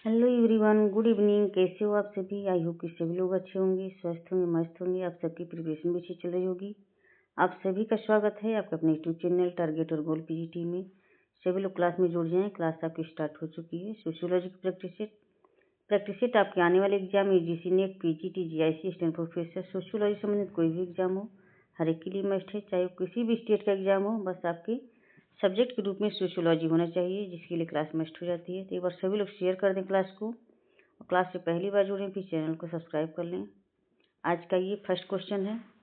Hello everyone, good evening. कैसे हो आप सभी? आई होप कि सभी लोग अच्छे होंगे, स्वस्थ होंगे, मस्त होंगे। आप सबकी प्रिपरेशन भी अच्छी चल रही होगी। आप सभी का स्वागत है आपके अपने यूट्यूब चैनल टारगेट और गोल पीजीटी में। सभी लोग क्लास में जुड़ जाएं। क्लास आपकी स्टार्ट हो चुकी है। सोशियोलॉजी की प्रैक्टिस सेट आपके आने वाले exam UGC net, PGT, GIC, stand professor, sociology संबंधित कोई भी एग्जाम हो, हर एक के लिए मस्ट है। चाहे वो किसी भी स्टेट का एग्जाम हो, बस आपके सब्जेक्ट के रूप में सोशियोलॉजी होना चाहिए, जिसके लिए क्लास मस्ट हो जाती है। तो एक बार सभी लोग शेयर कर दें क्लास को, और क्लास से पहली बार जुड़ें फिर चैनल को सब्सक्राइब कर लें। आज का ये फर्स्ट क्वेश्चन है,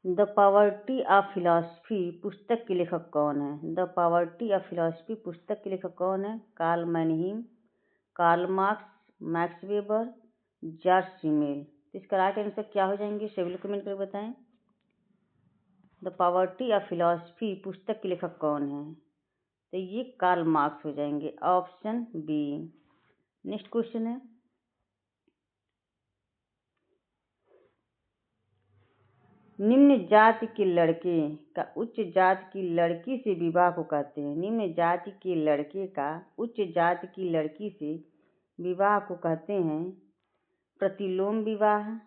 द पॉवर्टी ऑफ फिलॉसफी पुस्तक के लेखक कौन है? द पॉवर्टी ऑफ फिलॉसफी पुस्तक के लेखक कौन है? Karl Mannheim, Karl Marx, Max Weber, Georg Simmel. तो इसका राइट आंसर क्या हो जाएंगे? सभी लोग कमेंट करके बताएं। द पॉवर्टी ऑफ फिलॉसफी पुस्तक के लेखक कौन है? तो ये कार्ल मार्क्स हो जाएंगे, ऑप्शन बी। नेक्स्ट क्वेश्चन है, निम्न जाति के लड़के का उच्च जाति की लड़की से विवाह को कहते हैं। निम्न जाति के लड़के का उच्च जाति की लड़की से विवाह को कहते हैं प्रतिलोम विवाह,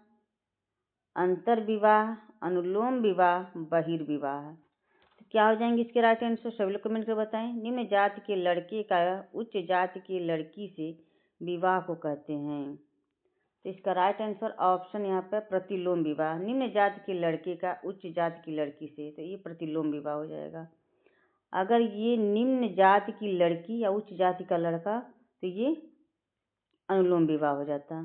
अंतर विवाह, अनुलोम विवाह, बहिर्विवाह। तो क्या हो जाएंगे इसके राइट आंसर? सभी लोग कमेंट कर बताएं। निम्न जाति के लड़के का उच्च जाति की लड़की से विवाह को कहते हैं। तो इसका राइट आंसर ऑप्शन यहाँ पर प्रतिलोम विवाह। निम्न जाति के लड़के का उच्च जाति की लड़की से, तो ये प्रतिलोम विवाह हो जाएगा। अगर ये निम्न जाति की लड़की या उच्च जाति का लड़का, तो ये अनुलोम विवाह हो जाता।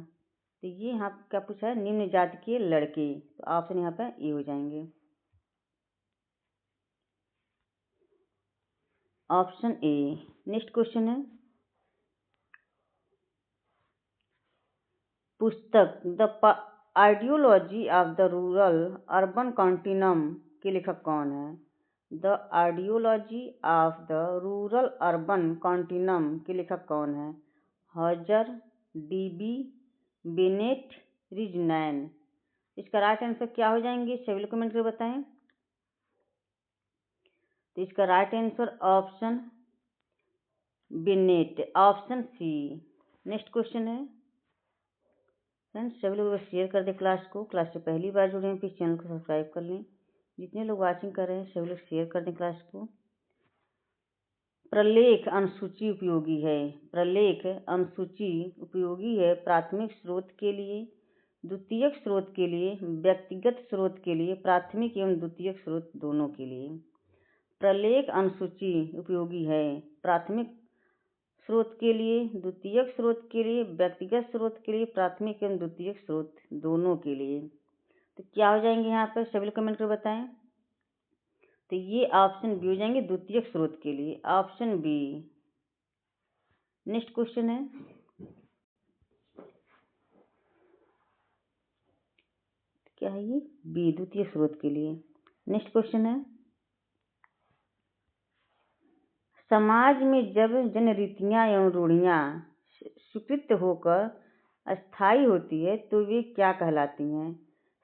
तो ये यहाँ क्या पूछा है? निम्न जाति के लड़के, तो ऑप्शन यहाँ पर ए हो जाएंगे, ऑप्शन ए। नेक्स्ट क्वेश्चन है, पुस्तक the ideology of the rural urban continuum के लेखक कौन है? The ideology of the rural urban continuum के लेखक कौन है? हॉजर, डीबी, बेनेट, रिजनैन। इसका राइट आंसर क्या हो जाएंगे? सभी लोग कमेंट करके बताएं। तो इसका right answer option Bennett, option C. Next question है, फ्रेंड्स सभी लोग शेयर कर दें क्लास को। क्लास से पहली बार जुड़े हैं फिर चैनल को सब्सक्राइब कर लें। जितने लोग वाचिंग कर रहे हैं सभी लोग शेयर कर दें क्लास को। प्रलेख अनुसूची उपयोगी है। प्रलेख अनुसूची उपयोगी है प्राथमिक स्रोत के लिए, द्वितीयक स्रोत के लिए, व्यक्तिगत स्रोत के लिए, प्राथमिक एवं द्वितीयक स्रोत दोनों के लिए। प्रलेख अनुसूची उपयोगी है प्राथमिक स्रोत के लिए, द्वितीयक स्रोत के लिए, व्यक्तिगत स्रोत के लिए, प्राथमिक एवं द्वितीयक स्रोत दोनों के लिए। तो क्या हो जाएंगे यहाँ पर? सभी लोग कमेंट कर बताएं। तो ये ऑप्शन बी हो जाएंगे, द्वितीयक स्रोत के लिए, ऑप्शन बी। नेक्स्ट क्वेश्चन है, क्या है ये? बी, द्वितीय स्रोत के लिए। नेक्स्ट क्वेश्चन है, समाज में जब जनरीतियां एवं रूढ़ियां स्वीकृत होकर अस्थायी होती है तो वे क्या कहलाती हैं?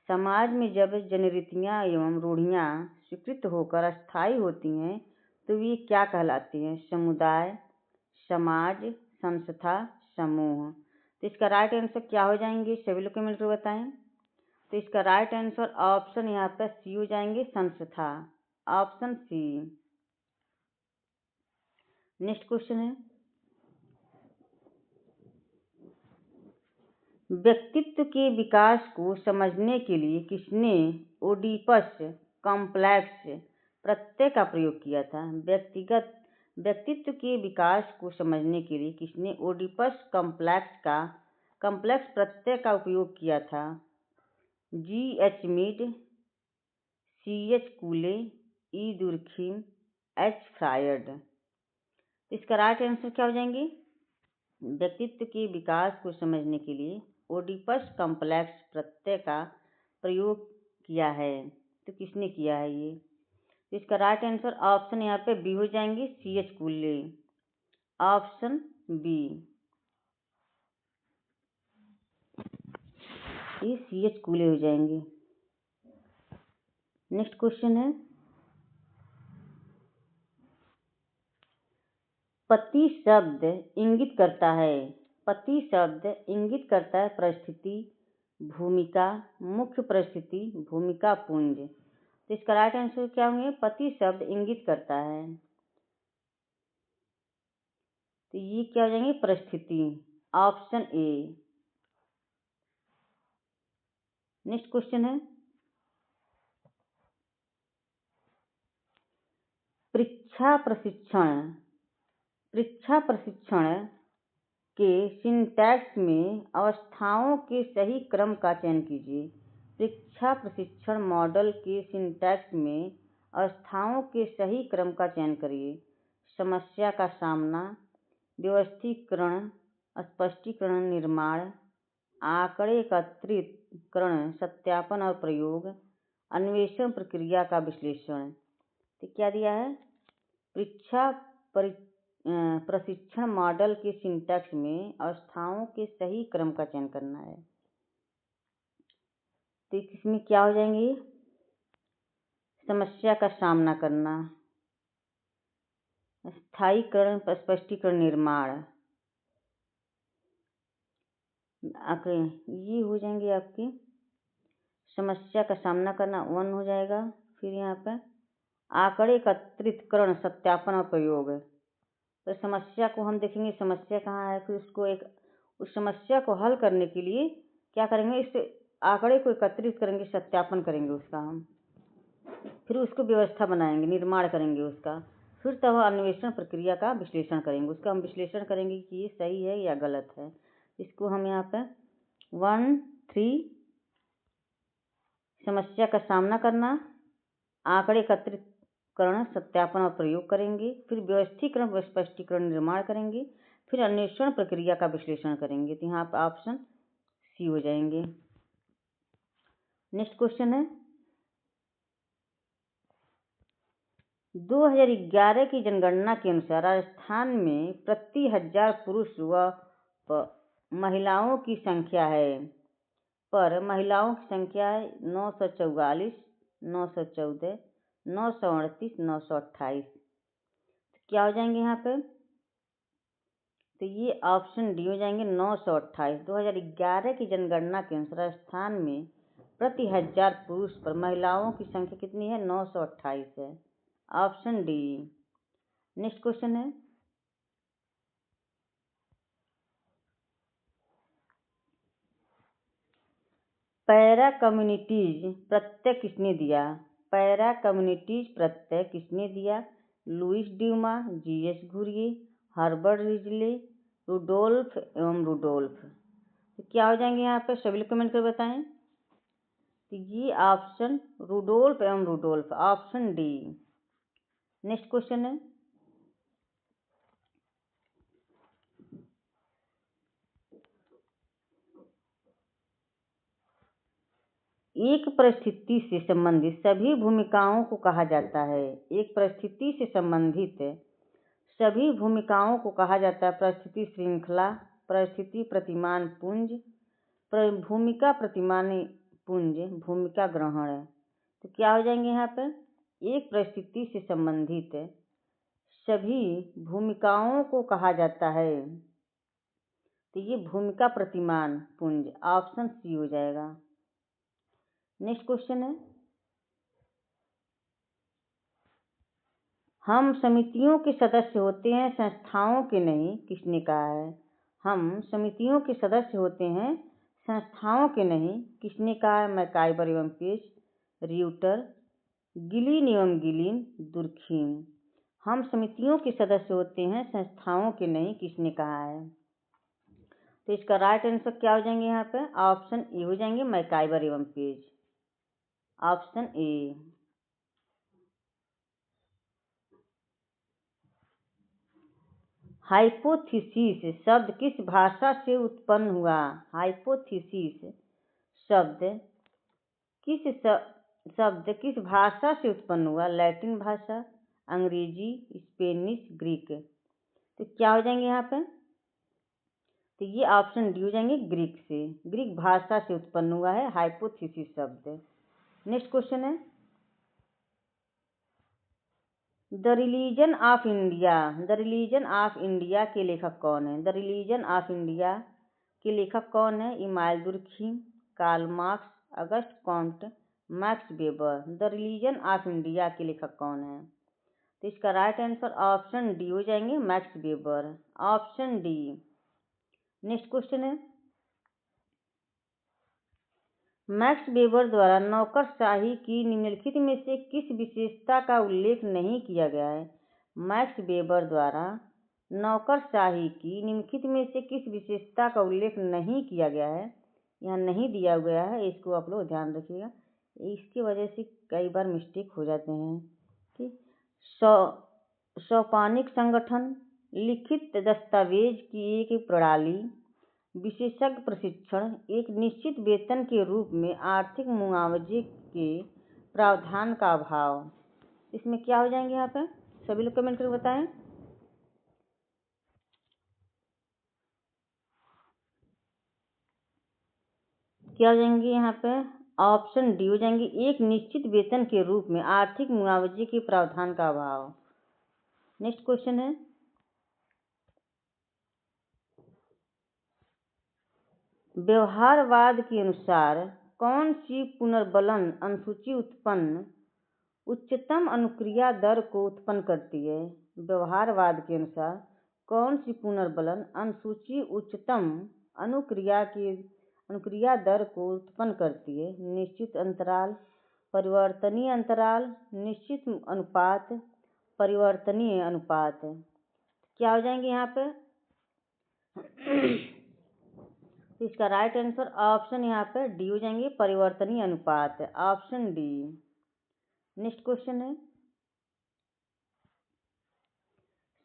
समाज में जब जनरीतियां एवं रूढ़ियां स्वीकृत होकर अस्थायी होती हैं तो वे क्या कहलाती हैं? समुदाय, समाज, संस्था, समूह। तो इसका राइट आंसर क्या हो जाएंगे? सभी लोग कमेंट कर बताएं। तो इसका राइट आंसर ऑप्शन यहाँ पर सी हो जाएंगे, संस्था, ऑप्शन सी। नेक्स्ट क्वेश्चन है, व्यक्तित्व के विकास को समझने के लिए किसने ओडिपस कॉम्प्लेक्स प्रत्यय का प्रयोग किया था? व्यक्तित्व के विकास को समझने के लिए किसने ओडिपस कॉम्प्लेक्स प्रत्यय का उपयोग किया था? G H. Mead, C H. Cooley, E. Durkheim, H. Freud. इसका राइट आंसर क्या हो जाएंगे? व्यक्तित्व के विकास को समझने के लिए ओडिपस कॉम्प्लेक्स प्रत्यय का प्रयोग किया है। तो किसने किया है ये? तो इसका राइट आंसर ऑप्शन यहाँ पे बी हो जाएंगे, सी.एच. कूले, option B. ये सी.एच. कूले हो जाएंगे। नेक्स्ट क्वेश्चन है, पति शब्द इंगित करता है, पति शब्द इंगित करता है परिस्थिति, भूमिका, मुख्य परिस्थिति, भूमिका, पुंज। तो इसका राइट आंसर क्या होंगे? पति शब्द इंगित करता है, तो ये क्या हो जाएंगे? परिस्थिति, ऑप्शन ए। नेक्स्ट क्वेश्चन है, परीक्षा प्रशिक्षण के सिंटैक्स में अवस्थाओं के सही क्रम का चयन कीजिए। परीक्षा प्रशिक्षण मॉडल के सिंटैक्स में अवस्थाओं के सही क्रम का चयन करिए। समस्या का सामना, व्यवस्थीकरण, स्पष्टीकरण, निर्माण, आंकड़े एकत्रीकरण, सत्यापन और प्रयोग, अन्वेषण, प्रक्रिया का विश्लेषण। तो क्या दिया है? परीक्षा प्रशिक्षण मॉडल के सिंटैक्स में अवस्थाओं के सही क्रम का चयन करना है। तो इसमें क्या हो जाएंगे? समस्या का सामना करना, स्थायीकरण, स्पष्टीकरण, निर्माण, ये हो जाएंगे आपकी समस्या का सामना करना 1 हो जाएगा। फिर यहाँ पे आंकड़े एकत्रितकरण, सत्यापन और प्रयोग। तो समस्या को हम देखेंगे, समस्या कहाँ है, फिर उसको उस समस्या को हल करने के लिए क्या करेंगे? इस आंकड़े को एकत्रित करेंगे, सत्यापन करेंगे उसका हम, फिर उसको व्यवस्था बनाएंगे, निर्माण करेंगे उसका, फिर तब अन्वेषण प्रक्रिया का विश्लेषण करेंगे। उसका हम विश्लेषण करेंगे कि ये सही है या गलत है। इसको हम यहाँ पे 1, 3 समस्या का सामना करना, आंकड़े एकत्रितकरण, सत्यापन और प्रयोग करेंगे, फिर व्यवस्थीकरण, स्पष्टीकरण, निर्माण करेंगे, फिर अन्वेषण प्रक्रिया का विश्लेषण करेंगे। तो यहाँ पर ऑप्शन सी हो जाएंगे। नेक्स्ट क्वेश्चन है, 2011 की जनगणना के अनुसार राजस्थान में प्रति 1000 पुरुष व महिलाओं की संख्या है, पर महिलाओं की संख्या है 944, 914, 938, 928। क्या हो जाएंगे यहाँ पे? तो ये ऑप्शन डी हो जाएंगे 928। 2011 की जनगणना के अनुसार राजस्थान में प्रति 1000 पुरुष पर महिलाओं की संख्या कितनी है? 928 है, ऑप्शन डी। नेक्स्ट क्वेश्चन है, पैरा कम्युनिटीज प्रत्यय किसने दिया? पैरा कम्युनिटीज प्रत्यय किसने दिया? Louis Dumont, GS Ghurye, Herbert Risley, Rudolph एवं रुडोल्फ। तो क्या हो जाएंगे यहाँ पे? सभी लोग कमेंट कर बताएं। तो ये ऑप्शन रुडोल्फ एवं Rudolph, option D. Next question है, एक परिस्थिति से संबंधित सभी भूमिकाओं को कहा जाता है। एक परिस्थिति से संबंधित सभी भूमिकाओं को कहा जाता है परिस्थिति श्रृंखला, परिस्थिति प्रतिमान पुंज, भूमिका प्रतिमान पुंज, भूमिका ग्रहण है। तो क्या हो जाएंगे यहाँ पे? एक परिस्थिति से संबंधित सभी भूमिकाओं को कहा जाता है, तो ये भूमिका प्रतिमान पुंज, ऑप्शन सी हो जाएगा। नेक्स्ट क्वेश्चन है, हम समितियों के सदस्य होते हैं, संस्थाओं के नहीं, किसने कहा है? हम समितियों के सदस्य होते हैं, संस्थाओं के नहीं, किसने कहा है? मैकाइबर एवं पेज, र्यूटर, गिलिन एवं गिलिन, दुर्खीम। हम समितियों के सदस्य होते हैं, संस्थाओं के नहीं, किसने कहा है? तो इसका राइट आंसर क्या हो जाएंगे यहाँ पे? ऑप्शन ए हो जाएंगे, मैकाइबर एवं पेज, ऑप्शन ए। हाइपोथेसिस शब्द किस भाषा से उत्पन्न हुआ? हाइपोथेसिस शब्द किस भाषा से उत्पन्न हुआ? लैटिन भाषा, अंग्रेजी, स्पेनिश, ग्रीक। तो क्या हो जाएंगे यहाँ पे? तो ये ऑप्शन डी हो जाएंगे, ग्रीक से, ग्रीक भाषा से उत्पन्न हुआ है हाइपोथेसिस शब्द। नेक्स्ट क्वेश्चन है, the religion of India, the religion of India के लेखक कौन है? द रिलीजन ऑफ इंडिया के लेखक कौन है? Emile Durkheim, Karl Marx, Auguste Comte, Max Weber. The religion of India के लेखक कौन है? तो इसका राइट आंसर ऑप्शन डी हो जाएंगे, max weber, option D. Next question है, मैक्स वेबर द्वारा नौकरशाही की निम्नलिखित में से किस विशेषता का उल्लेख नहीं किया गया है? मैक्स वेबर द्वारा नौकरशाही की निम्नलिखित में से किस विशेषता का उल्लेख नहीं किया गया है? यहाँ नहीं दिया गया है, इसको आप लोग ध्यान रखिएगा, इसकी वजह से कई बार मिस्टेक हो जाते हैं। ठीक, सोपानिक संगठन, लिखित दस्तावेज की एक प्रणाली, विशेषज्ञ प्रशिक्षण, एक निश्चित वेतन के रूप में आर्थिक मुआवजे के प्रावधान का अभाव। इसमें क्या हो जाएंगे यहाँ पे? सभी लोग कमेंट करके बताएं। क्या हो जाएंगे यहाँ पे? ऑप्शन डी हो जाएंगे, एक निश्चित वेतन के रूप में आर्थिक मुआवजे के प्रावधान का अभाव। नेक्स्ट क्वेश्चन है, व्यवहारवाद के अनुसार कौन सी पुनर्बलन अनुसूची उत्पन्न उच्चतम अनुक्रिया दर को उत्पन्न करती है? व्यवहारवाद के अनुसार कौन सी पुनर्बलन अनुसूची उच्चतम अनुक्रिया दर को उत्पन्न करती है? निश्चित अंतराल, परिवर्तनीय अंतराल, निश्चित अनुपात, परिवर्तनीय अनुपात। क्या हो जाएंगे यहाँ पे? इसका राइट आंसर ऑप्शन यहाँ पे डी हो जाएंगे, परिवर्तनीय अनुपात, ऑप्शन डी। नेक्स्ट क्वेश्चन है,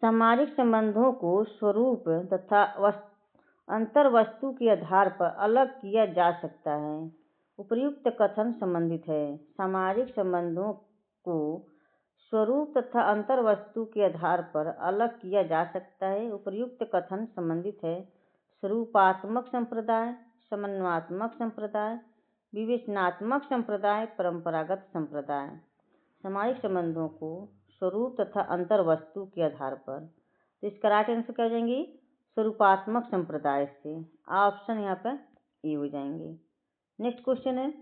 सामाजिक संबंधों को स्वरूप तथा अंतर्वस्तु के आधार पर अलग किया जा सकता है। उपर्युक्त कथन संबंधित है। सामाजिक संबंधों को स्वरूप तथा अंतर्वस्तु के आधार पर अलग किया जा सकता है। उपर्युक्त कथन संबंधित है स्वरूपात्मक संप्रदाय, समन्वयात्मक संप्रदाय, विवेचनात्मक संप्रदाय, परंपरागत संप्रदाय। सामाजिक संबंधों को स्वरूप तथा अंतर्वस्तु के आधार पर, तो इसका राइट आंसर क्या हो जाएंगे? स्वरूपात्मक संप्रदाय से, ऑप्शन यहाँ पर ए हो जाएंगे। नेक्स्ट क्वेश्चन है,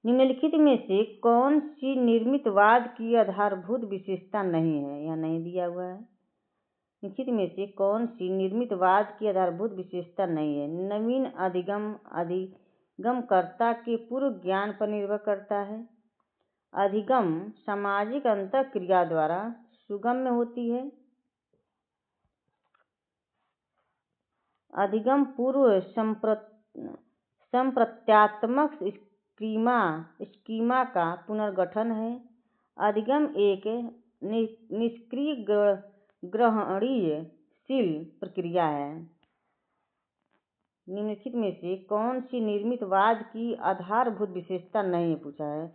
निम्नलिखित में से कौन सी निर्मितवाद की आधारभूत विशेषता नहीं है? यहाँ नहीं दिया हुआ है। निम्नलिखित में से कौन सी निर्मितवाद की आधारभूत विशेषता नहीं है? नवीन अधिगमकर्ता के पूर्व ज्ञान पर निर्भर करता है। अधिगम सामाजिक अंतःक्रिया द्वारा सुगम्य होती है। अधिगम पूर्व संप्रत्यात्मक स्कीमा का पुनर्गठन है। अधिगम एक निष्क्रिय ग्रहणशील प्रक्रिया है। निम्नलिखित में से कौन सी निर्मितवाद की आधारभूत विशेषता नहीं पूछा है?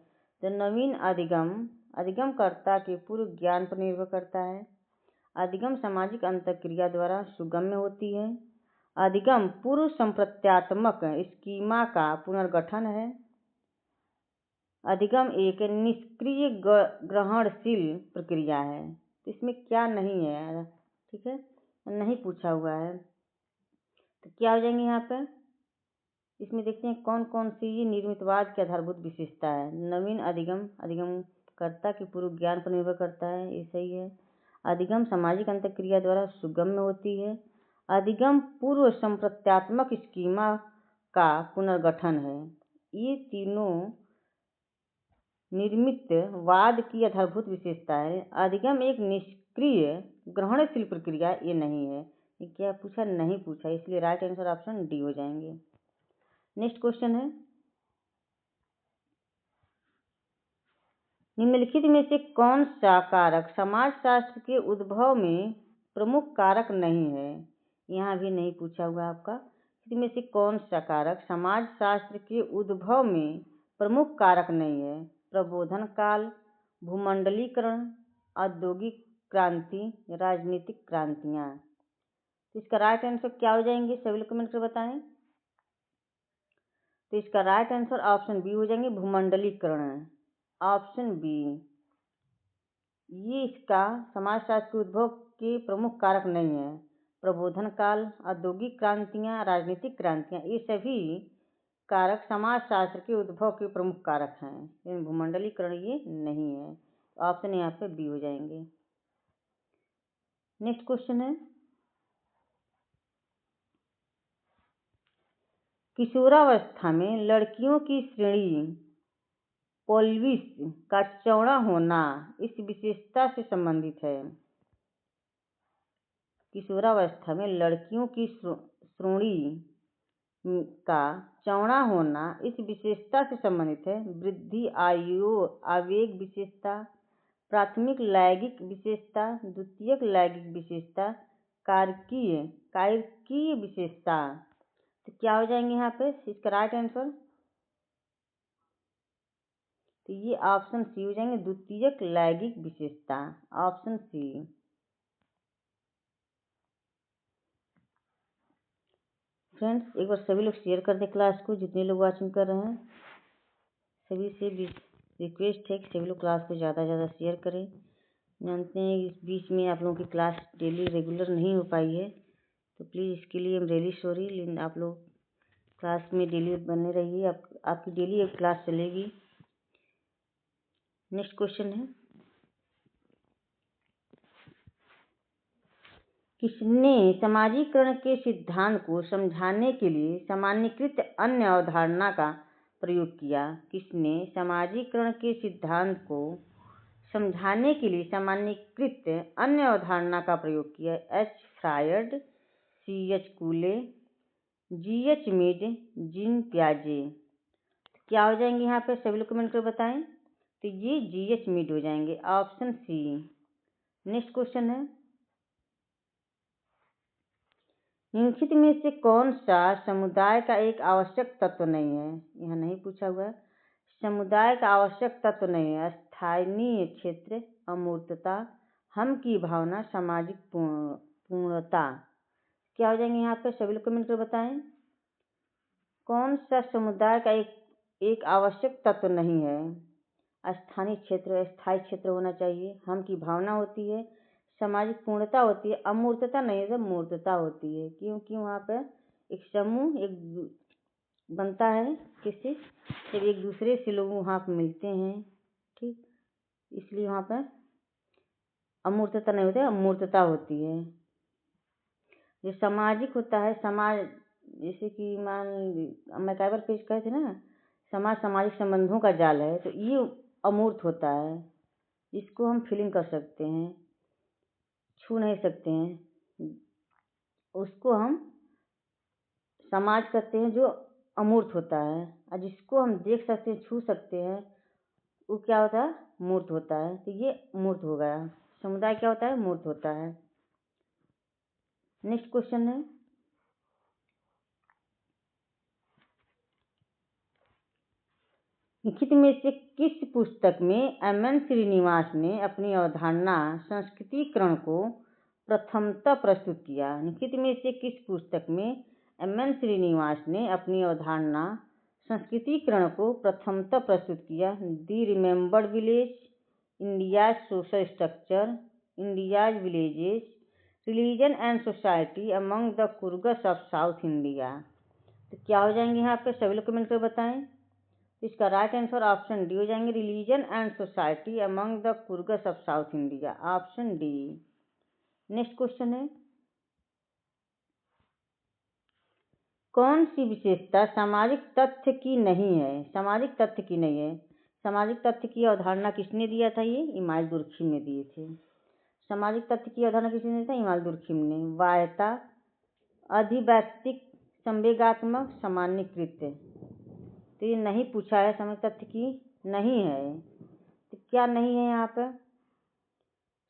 तो नवीन अधिगमकर्ता के पूर्व ज्ञान पर निर्भर करता है। अधिगम सामाजिक अंतःक्रिया द्वारा सुगम्य होती है। अधिगम पूर्व संप्रत्यात्मक स्कीमा का पुनर्गठन है। अधिगम एक निष्क्रिय ग्रहणशील प्रक्रिया है। तो इसमें क्या नहीं है? ठीक है, नहीं पूछा हुआ है, तो क्या हो जाएंगे यहाँ पर? इसमें देखते हैं कौन कौन सी निर्मितवाद की आधारभूत विशेषता है। नवीन अधिगमकर्ता के पूर्व ज्ञान पर निर्भर करता है, ये सही है। अधिगम सामाजिक अंतःक्रिया द्वारा सुगम्य होती है। अधिगम पूर्व संप्रत्यात्मक स्कीमा का पुनर्गठन है। ये तीनों निर्मितवाद की आधारभूत विशेषता है। अधिगम एक निष्क्रिय ग्रहणशील प्रक्रिया, ये नहीं है। ये क्या पूछा? नहीं पूछा, इसलिए राइट आंसर ऑप्शन डी हो जाएंगे। नेक्स्ट क्वेश्चन है, निम्नलिखित में से कौन सा कारक समाजशास्त्र के उद्भव में प्रमुख कारक नहीं है? यहाँ भी नहीं पूछा हुआ आपका। इसमें से कौन सा कारक समाजशास्त्र के उद्भव में प्रमुख कारक नहीं है? प्रबोधन काल, भूमंडलीकरण, औद्योगिक क्रांति, राजनीतिक क्रांतियाँ। इसका राइट आंसर क्या हो जाएंगे? सभी लोग कमेंट कर बताएं। तो इसका राइट आंसर ऑप्शन बी हो जाएंगे, भूमंडलीकरण। ऑप्शन बी, ये इसका समाजशास्त्र के उद्भव के प्रमुख कारक नहीं है। प्रबोधन काल, औद्योगिक क्रांतियाँ, राजनीतिक क्रांतियाँ, ये सभी कारक समाजशास्त्र के उद्भव के प्रमुख कारक हैं, लेकिन भूमंडलीकरण ये नहीं है। ऑप्शन यहाँ पे बी हो जाएंगे। नेक्स्ट क्वेश्चन है, किशोरावस्था में लड़कियों की श्रेणी पोल्विस का चौड़ा होना इस विशेषता से संबंधित है। किशोरावस्था में लड़कियों की श्रोणि का चौड़ा होना इस विशेषता से संबंधित है। वृद्धि, आवेग विशेषता, प्राथमिक लैंगिक विशेषता, द्वितीयक लैंगिक विशेषता, कारकीय विशेषता। तो क्या हो जाएंगे यहाँ पे इसका राइट आंसर? तो ये ऑप्शन सी हो जाएंगे, द्वितीयक लैंगिक विशेषता, ऑप्शन सी। फ्रेंड्स, एक बार सभी लोग शेयर कर दें क्लास को, जितने लोग वाचिंग कर रहे हैं सभी से रिक्वेस्ट है कि सभी लोग क्लास को ज़्यादा से ज़्यादा शेयर करें। जानते हैं इस बीच में आप लोगों की क्लास डेली रेगुलर नहीं हो पाई है, तो प्लीज़ इसके लिए हम रियली सॉरी, लेकिन आप लोग क्लास में डेली बने रहिए, आपकी डेली एक क्लास चलेगी। नेक्स्ट क्वेश्चन है, किसने समाजीकरण के सिद्धांत को समझाने के लिए सामान्यीकृत अन्य अवधारणा का प्रयोग किया? किसने समाजीकरण के सिद्धांत को समझाने के लिए सामान्यीकृत अन्य अवधारणा का प्रयोग किया? H. Freud, C. H. Cooley, G. H. Mead, Jean पियाजे। क्या हो जाएंगे यहाँ पे सभी लोग कमेंट कर बताएं। तो ये जी. एच. मीड हो जाएंगे, ऑप्शन सी। नेक्स्ट क्वेश्चन है, निम्नलिखित में से कौन सा समुदाय का एक आवश्यक तत्व नहीं है? यहाँ नहीं पूछा हुआ है। समुदाय का आवश्यक तत्व नहीं है। स्थानीय क्षेत्र, अमूर्तता, हम की भावना, सामाजिक पूर्णता। क्या हो जाएंगे यहाँ पे सभी लोग कमेंट कर बताएं। कौन सा समुदाय का एक आवश्यक तत्व नहीं है? स्थानीय क्षेत्र, स्थायी क्षेत्र होना चाहिए, हम की भावना होती है, सामाजिक पूर्णता होती है, अमूर्तता नहीं है, मूर्तता होती है, क्योंकि वहाँ पर एक समूह एक बनता है किसी जब एक दूसरे से लोग वहाँ पर मिलते हैं, ठीक, इसलिए वहाँ पर अमूर्तता नहीं होती है, अमूर्तता होती है। जो सामाजिक होता है, समाज जैसे कि मैकाइवर पेज कहे थे ना, समाज सामाजिक संबंधों का जाल है, तो ये अमूर्त होता है, इसको हम फीलिंग कर सकते हैं, छू नहीं सकते हैं, उसको हम समाज कहते हैं जो अमूर्त होता है, और जिसको हम देख सकते हैं, छू सकते हैं, वो क्या होता है? मूर्त होता है। तो ये मूर्त हो गया। समुदाय क्या होता है? मूर्त होता है। नेक्स्ट क्वेश्चन है, निम्नलिखित में से किस पुस्तक में एम.एन. श्रीनिवास ने अपनी अवधारणा संस्कृतिकरण को प्रथमतः प्रस्तुत किया? निम्नलिखित में से किस पुस्तक में एम.एन. श्रीनिवास ने अपनी अवधारणा संस्कृतिकरण को प्रथमतः प्रस्तुत किया? The remembered village, India's social structure, India's villages, religion and society among the Coorgs of south India. तो क्या हो जाएंगे यहाँ पे सभी लोग कमेंट कर बताएं। इसका राइट आंसर ऑप्शन डी हो जाएंगे, religion and society among the Coorgs of south India, option D. Next question है, कौन सी विशेषता सामाजिक तथ्य की नहीं है? सामाजिक तथ्य की नहीं है। सामाजिक तथ्य की अवधारणा किसने दिया था? ये इमाल दुर्खिम ने दिए थे। सामाजिक तथ्य की अवधारणा किसने दिया था? इमाल दुर्खिम ने। वायता, अधिवैयक्तिक, संवेगात्मक, सामान्यीकृत। तो ये नहीं पूछा है, सामाजिक तथ्य की नहीं है, तो क्या नहीं है यहाँ पर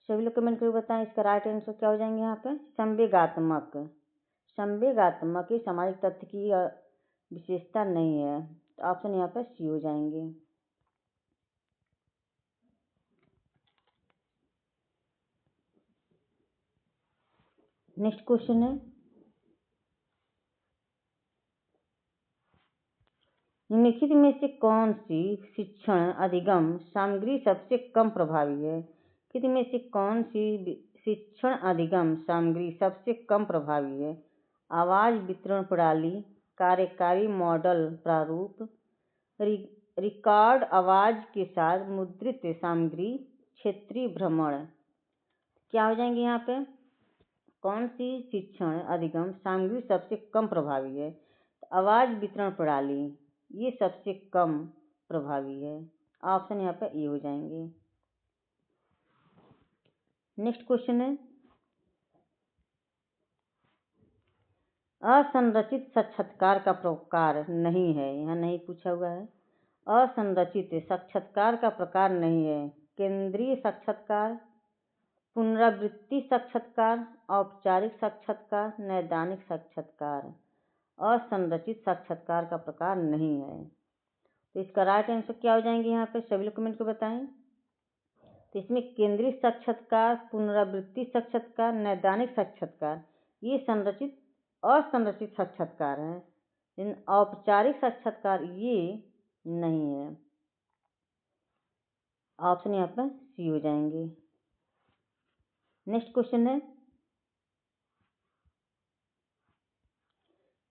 सभी लोग कमेंट करके बताएं। इसका राइट आंसर क्या हो जाएंगे यहाँ पे? संवेगात्मक। संवेगात्मक ही सामाजिक तथ्य की विशेषता नहीं है, तो ऑप्शन यहाँ पर सी हो जाएंगे। नेक्स्ट क्वेश्चन है, निम्नलिखित में से कौन सी शिक्षण अधिगम सामग्री सबसे कम प्रभावी है? निम्नलिखित में से कौन सी शिक्षण अधिगम सामग्री सबसे कम प्रभावी है? आवाज वितरण प्रणाली, कार्यकारी मॉडल प्रारूप, रिकॉर्ड आवाज के साथ मुद्रित सामग्री, क्षेत्रीय भ्रमण। क्या हो जाएंगे यहाँ पे? कौन सी शिक्षण अधिगम सामग्री सबसे कम प्रभावी है? आवाज वितरण प्रणाली, ये सबसे कम प्रभावी है। ऑप्शन यहाँ पे ए हो जाएंगे। नेक्स्ट क्वेश्चन है, असंरचित साक्षात्कार का प्रकार नहीं है। यहाँ नहीं पूछा हुआ है। असंरचित साक्षात्कार का प्रकार नहीं है। केंद्रीय साक्षात्कार, पुनरावृत्ति साक्षात्कार, औपचारिक साक्षात्कार, नैदानिक साक्षात्कार। असंरचित साक्षात्कार का प्रकार नहीं है। तो इसका राइट आंसर क्या हो जाएंगे यहाँ पे? सभी लोग कमेंट को बताएं। तो इसमें केंद्रीय साक्षात्कार, पुनरावृत्ति साक्षात्कार, नैदानिक साक्षात्कार, ये असंरचित साक्षात्कार हैं। लेकिन औपचारिक साक्षात्कार ये नहीं है। ऑप्शन यहाँ पर सी हो जाएंगे। नेक्स्ट क्वेश्चन है,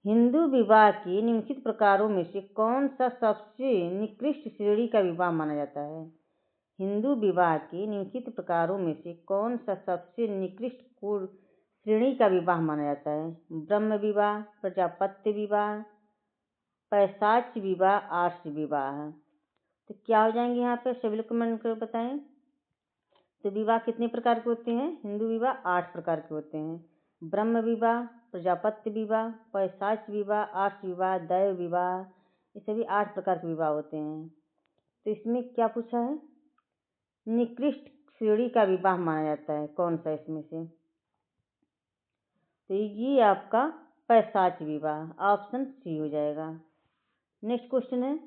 हिंदू विवाह के निम्नलिखित प्रकारों में से कौन सा सबसे निकृष्ट श्रेणी का विवाह माना जाता है? हिंदू विवाह के निम्नलिखित प्रकारों में से कौन सा सबसे निकृष्ट श्रेणी का विवाह माना जाता है? ब्रह्म विवाह, प्रजापत्य विवाह, पैशाच विवाह, आर्ष विवाह। तो क्या हो जाएंगे यहाँ पे? सभी लोग कमेंट कर बताएं। तो विवाह कितने प्रकार के होते हैं? हिंदू विवाह 8 प्रकार के होते हैं। ब्रह्म विवाह, प्रजापत्य विवाह, पैशाच विवाह, आर्ष विवाह, दैव विवाह, ये सभी 8 प्रकार के विवाह होते हैं। तो इसमें क्या पूछा है? निकृष्ट श्रेणी का विवाह माना जाता है कौन सा इसमें से? तो ये आपका पैशाच विवाह, ऑप्शन सी हो जाएगा। नेक्स्ट क्वेश्चन है,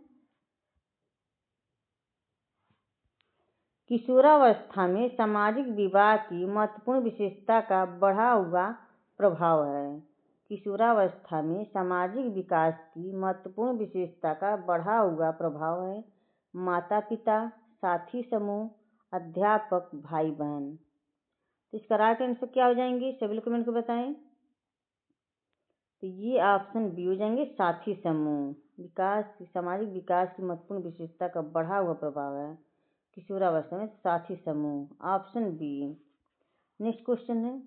किशोरावस्था में सामाजिक विवाह की महत्वपूर्ण विशेषता का बढ़ा हुआ प्रभाव है। किशोरावस्था में सामाजिक विकास की महत्वपूर्ण विशेषता का बढ़ा हुआ प्रभाव है। माता पिता, साथी समूह, अध्यापक, भाई बहन। तो इसका राइट आंसर क्या हो जाएंगे? सभी लोग कमेंट को बताएं। तो ये ऑप्शन बी हो जाएंगे, साथी समूह। सामाजिक विकास की महत्वपूर्ण विशेषता का बढ़ा हुआ प्रभाव है किशोरावस्था में साथी समूह, ऑप्शन बी। नेक्स्ट क्वेश्चन है,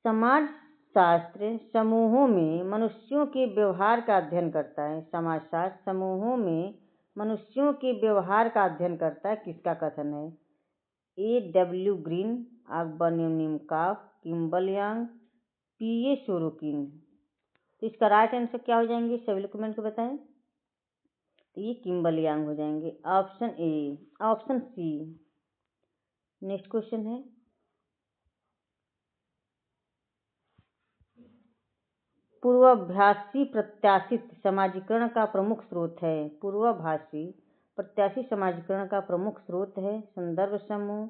समाज शास्त्र समूहों में मनुष्यों के व्यवहार का अध्ययन करता है। समाजशास्त्र समूहों में मनुष्यों के व्यवहार का अध्ययन करता है, किसका कथन है? A.W. ग्रीन, अकबर, किम्बल यांग, P.A. सोरोकिन। तो इसका राइट आंसर क्या हो जाएंगे? सभी लोग कमेंट को बताएं। तो ये किम्बल यांग हो जाएंगे, option A. Option C. Next question है, पूर्वाभासी प्रत्याशित समाजीकरण का प्रमुख स्रोत है। पूर्वाभासी प्रत्याशित समाजीकरण का प्रमुख स्रोत है संदर्भ समूह,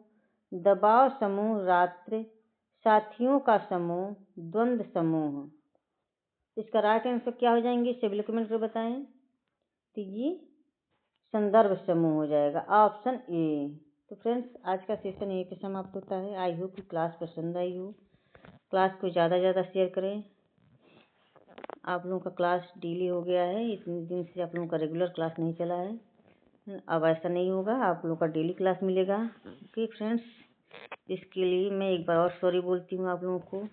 दबाव समूह, रात्र, साथियों का समूह, द्वंद्व समूह। इसका राइट आंसर क्या हो जाएंगे? सभी लोग कमेंट कर बताएं। तो ये संदर्भ समूह हो जाएगा, ऑप्शन ए। तो फ्रेंड्स, आज का सेशन यहीं पे समाप्त होता है। आई होप कि क्लास पसंद आई हो। क्लास को ज़्यादा से ज़्यादा शेयर करें। आप लोगों का क्लास डिले हो गया है, इतने दिन से आप लोगों का रेगुलर क्लास नहीं चला है। अब ऐसा नहीं होगा, आप लोगों का डेली क्लास मिलेगा। ओके फ्रेंड्स, इसके लिए मैं एक बार और सॉरी बोलती हूँ आप लोगों को।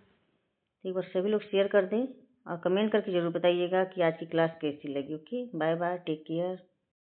एक बार सभी लोग शेयर कर दें और कमेंट करके ज़रूर बताइएगा कि आज की क्लास कैसी लगी। Okay, bye bye, take care.